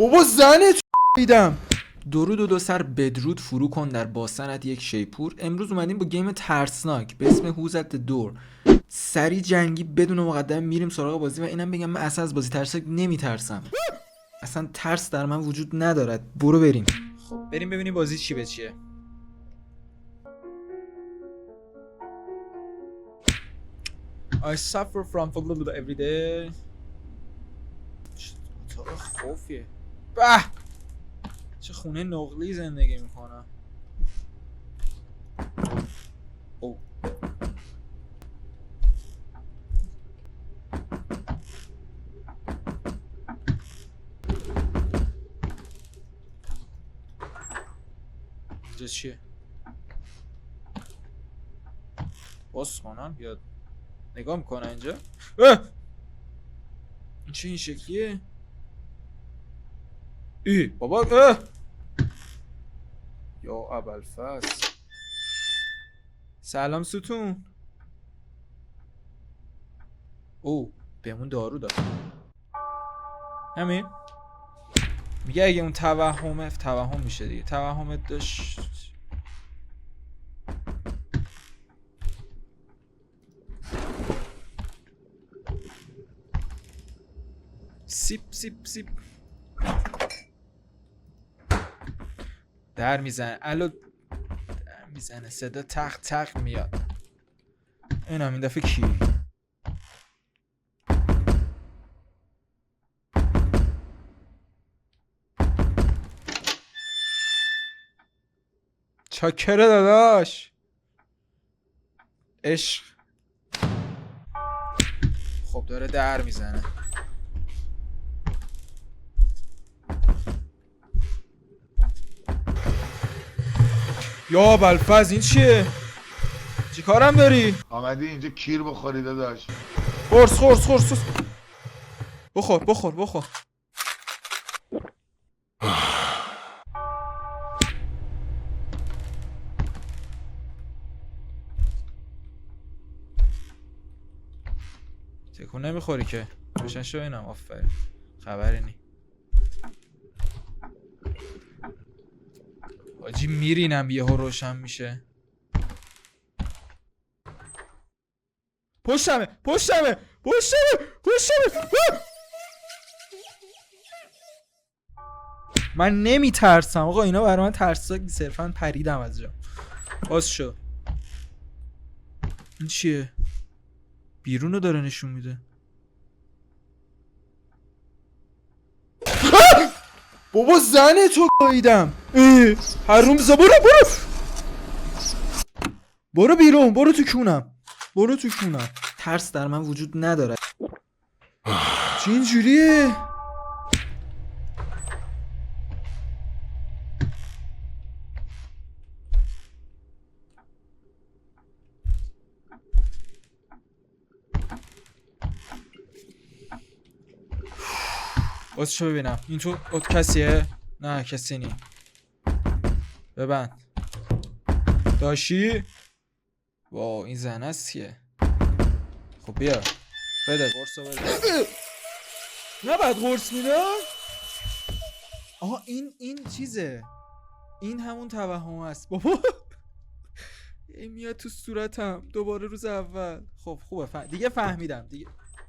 بابا زنت دیدم. درود و دو سر بدرود فرو کن در باسنت یک شیپور. امروز اومدیم با گیم ترسناک به اسم هوزت دور. سری جنگی بدون مقدمه میریم سراغ بازی و اینم بگم من اصلا از بازی ترسناک نمیترسم. اصلا ترس در من وجود ندارد. برو بریم. خب بریم ببینیم بازی چی به چیه. I suffer from every day. اتاق خوفیه. به چه خونه نقلی زندگی میکنم. او اینجا چیه؟ باز کنم یا نگاه میکنه اینجا؟ این چه این شکلیه؟ بابا یا ابوالفضل. سلام ستون. او بهمون دارو داد. همین میگه اگه اون توهم میشه دیگه. توهمت داشت. سیپ در میزنه. الو در میزنه. صدا تق میاد. اینم این دفعه کی؟ چاکره داداش. عشق. خب داره در میزنه. یا ابوالفضل این چیه؟ چی کارم داری؟ آمدی اینجا کیر بخوری داداش. خورس. بخور. تکون نمیخوری که. روشن شو اینم. آفرین. خبری نی. آجی میرینم یهو روشن میشه. پشتمه. من نمیترسم آقا. اینا برای من ترسناک صرفا پریدم از جا. باز شو. این چیه؟ بیرونو داره نشون میده. بابا زنه تو گاییدم. حروم زا. برو بیرون. برو تو کونم. ترس در من وجود نداره. چی اینجوریه؟ باز چه ببینم. این تو کسیه؟ نه کسی نی. ببند. داشی؟ واو این زن است که. خب بیا بده قرصو بده. نباید قرص میدم. آها این چیزه. این همون توهم است بابا. این میاد تو صورتم دوباره روز اول. خب خوبه دیگه فهمیدم.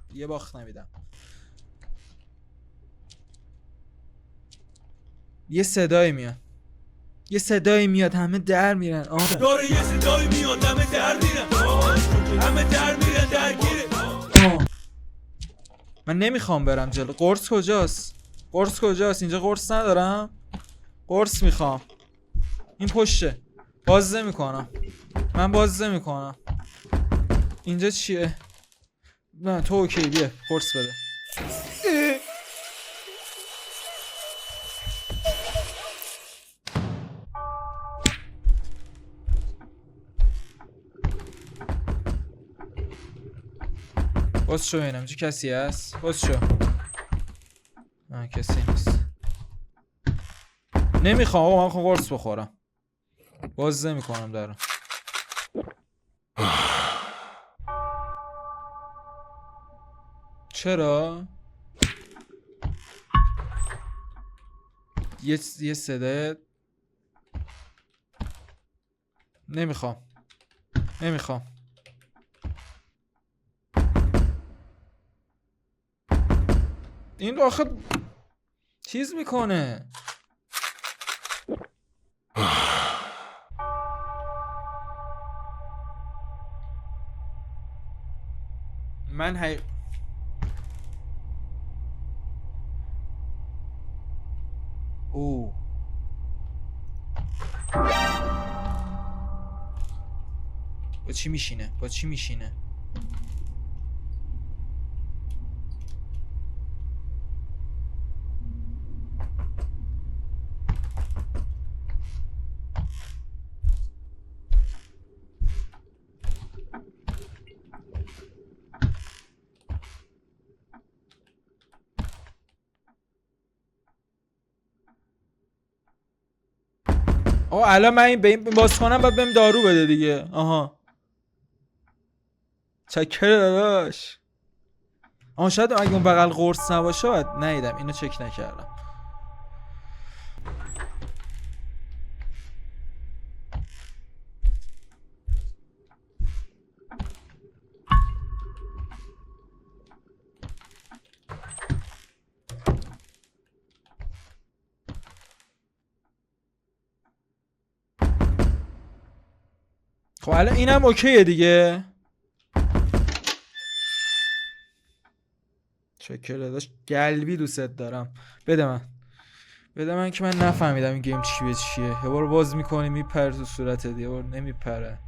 دیگه باخت نمیدم. یه صدایی میاد همه در میرن. داره یه صدایی میاد همه در میرن درگیره. من نمیخوام برم جلو. قرص کجاست؟ اینجا قرص ندارم. قرص میخوام. این پشته. باز نمیکنم. اینجا چیه؟ نه تو اوکی. بیا قرص بده. باز شو اینم. چه کسی هست؟ باز شو. نه کسی نیست. نمیخوام آقا. من میخوام قرص بخورم. باز نمیکنم درو. چرا؟ یه صدای نمیخوام این رو آخه چیز میکنه. من او با چی میشینه الان من این به این باز کنم بعد بهم دارو بده دیگه. آها چکر داداش. شاید اگه اون بغل قرص نباشه باید ندیدم، اینو چک نکردم. خب الان اینم اوکیه دیگه. شکر داداش قلبی دوست دارم. بده من که من نفهمیدم این گیم چی به چیه. یه بار باز میکنی میپره تو صورتت، یه بار نمیپره.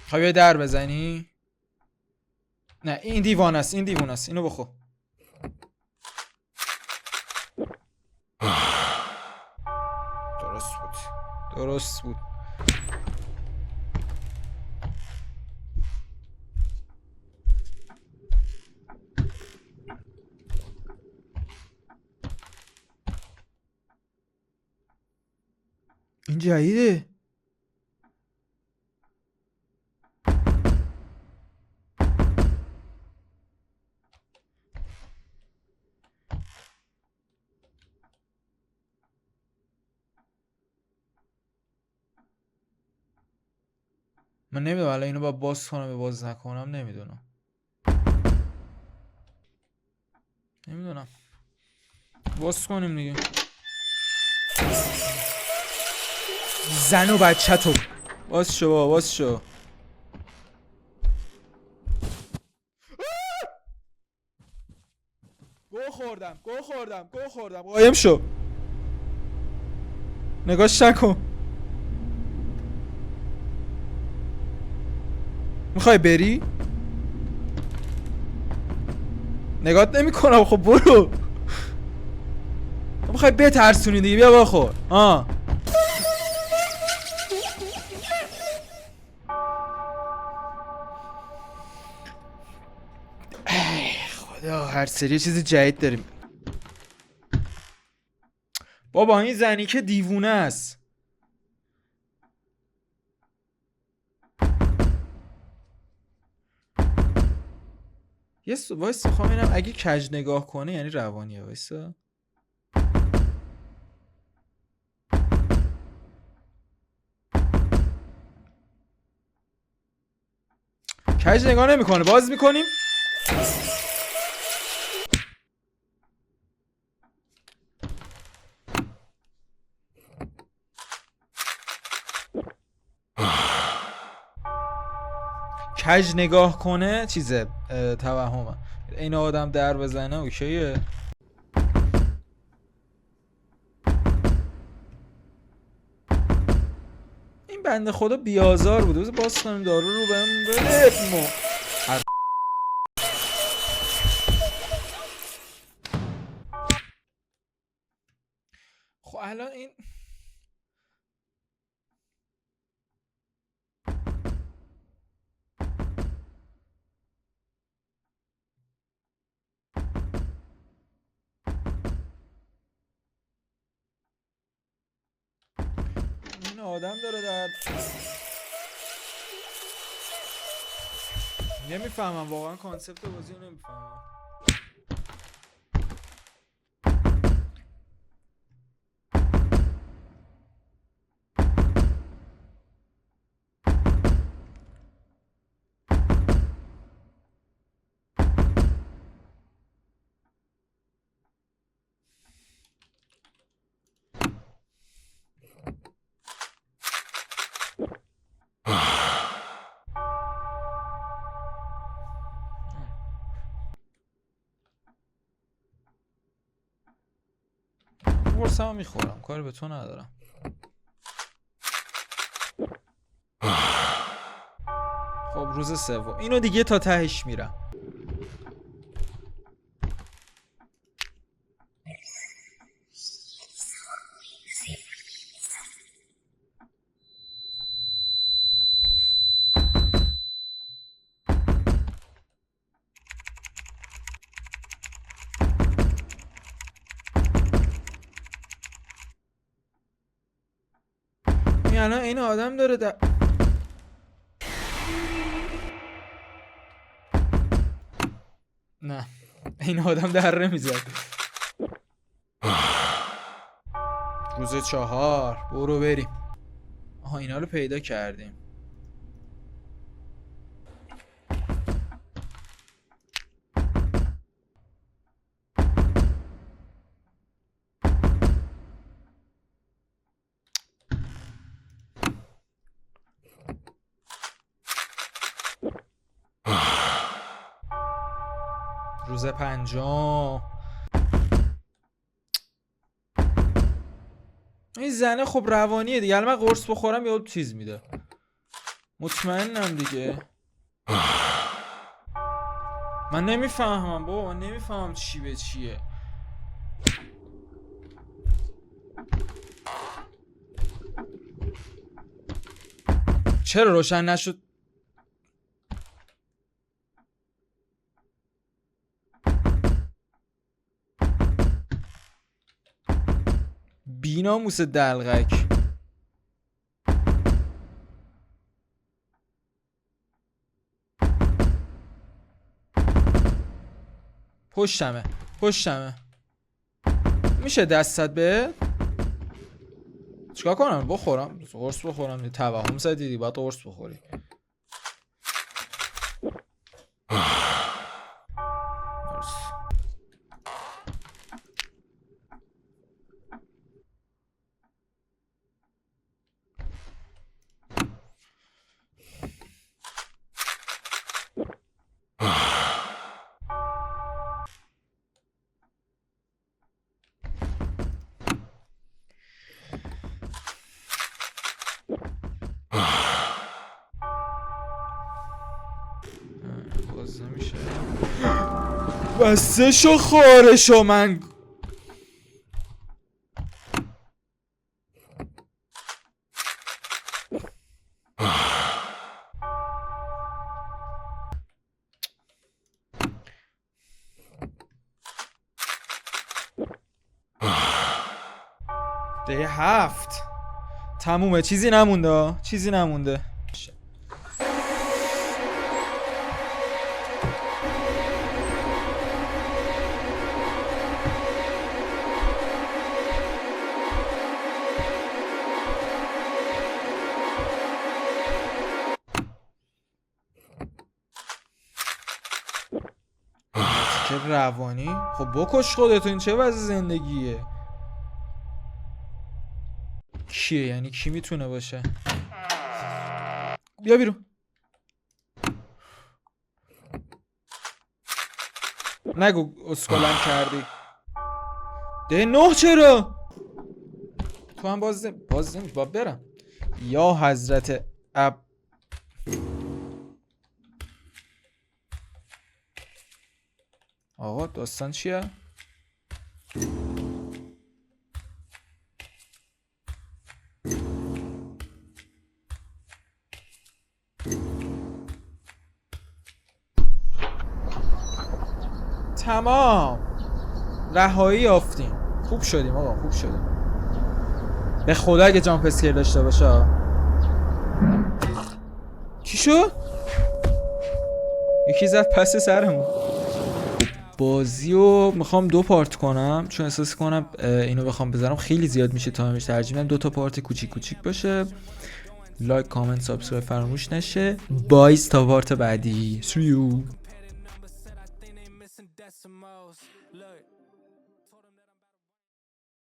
خب یه در بزنی. نه این دیوانه است، اینو بخور. درست بود. این جدیده. من نمیدونم الان اینو باید باز کنم یا باز نکنم. نمیدونم باز کنیم دیگه. زن و بچه تو باز شو. گو خوردم. قایم شو. نگاش نکن. میخوای بری؟ نگات نمی کنم. خب برو. میخوای بترسونی دیگه. بیا بخور. خدا هر سری چیز جدید داریم. بابا این زنی که دیوونه است. وایسا میخوام اینم اگه کج نگاه کنه یعنی روانیه. وایسا کج نگاه نمیکنه. باز میکنیم. کج نگاه کنه چیزه توهمه. این آدم در بزنه اوکیه. این بنده خدا بیازار بوده. باز کنیم دارو رو بهم بده. خب الان این آدم داره در نمیفهمم واقعا کانسپت بازی رو نمیفهمم. قرصم هم میخورم، کاری به تو ندارم. خب روز سوم اینو دیگه تا تهش میرم. الان این آدم داره نه این آدم دره میزد. روز 4 برو بریم. آها اینا رو پیدا کردیم. روز 5 این زنه خب روانیه دیگه. الان من قرص بخورم یا چیز میده، مطمئنم دیگه. من نمیفهمم بابا، من نمیفهمم چی به چیه. چرا روشن نشد؟ بیناموس دلغک. پشتمه میشه دستت به چیکار کنم؟ بخورم قرص بخورم. توهم زدی دیگه، باید قرص بخوری. باز نمیشه. بسته شو خارشو. من دیگه 7 تمومه. چیزی نمونده. که روانی؟ خب بکش خودتو. این چه وضع زندگیه؟ کیه؟ یعنی کی میتونه باشه؟ بیا بیرون. نگو اسکلم کردی. ده 9 چرا؟ تو هم باز نمیشه. باید برم. یا حضرت آقا داستان چیه؟ تمام رهایی یافتیم. خوب شدیم آقا، خوب شدیم. به خدا اگه جامپ اسکیر داشته باشه. چی شد؟ یکی زد پس سرمون. بازی رو میخوام 2 پارت کنم چون احساس کنم اینو بخوام بذارم خیلی زیاد میشه تایمش. ترجیح میدم 2 تا پارت کوچیک کوچیک باشه. لایک کامنت سابسکرایب فراموش نشه. بایز تا پارت بعدی. See you.